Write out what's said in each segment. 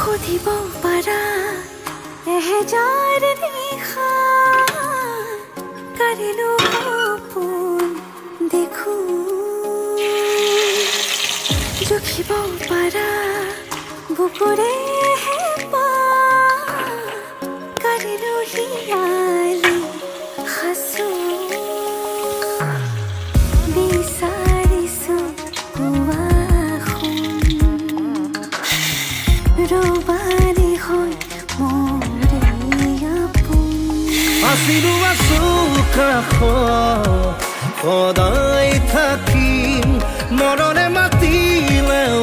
সুধিব পাৰা এহেজাৰ নিশা কাৰিলো সপোন দেখো জুখিব পাৰা বুকুৰে হেঁপাহ কাৰিলো হিয়ালি সাঁচো বিচাৰিছো ৰবাৰী হৈ মোৰে আপোন আছিলো আছো কাষত সদায় থাকিম মৰণে মাতিলেও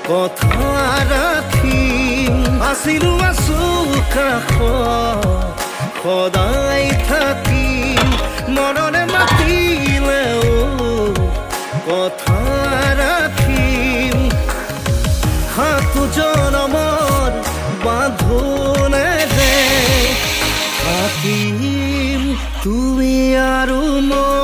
কথা ৰাখিম আছিলো আছো কাষত সদায় থাকিম মৰণে মাতিলেও কথা ৰাখিম সাতো জনমৰ বাঁধোনেৰে থাকিম তুমি আৰু মই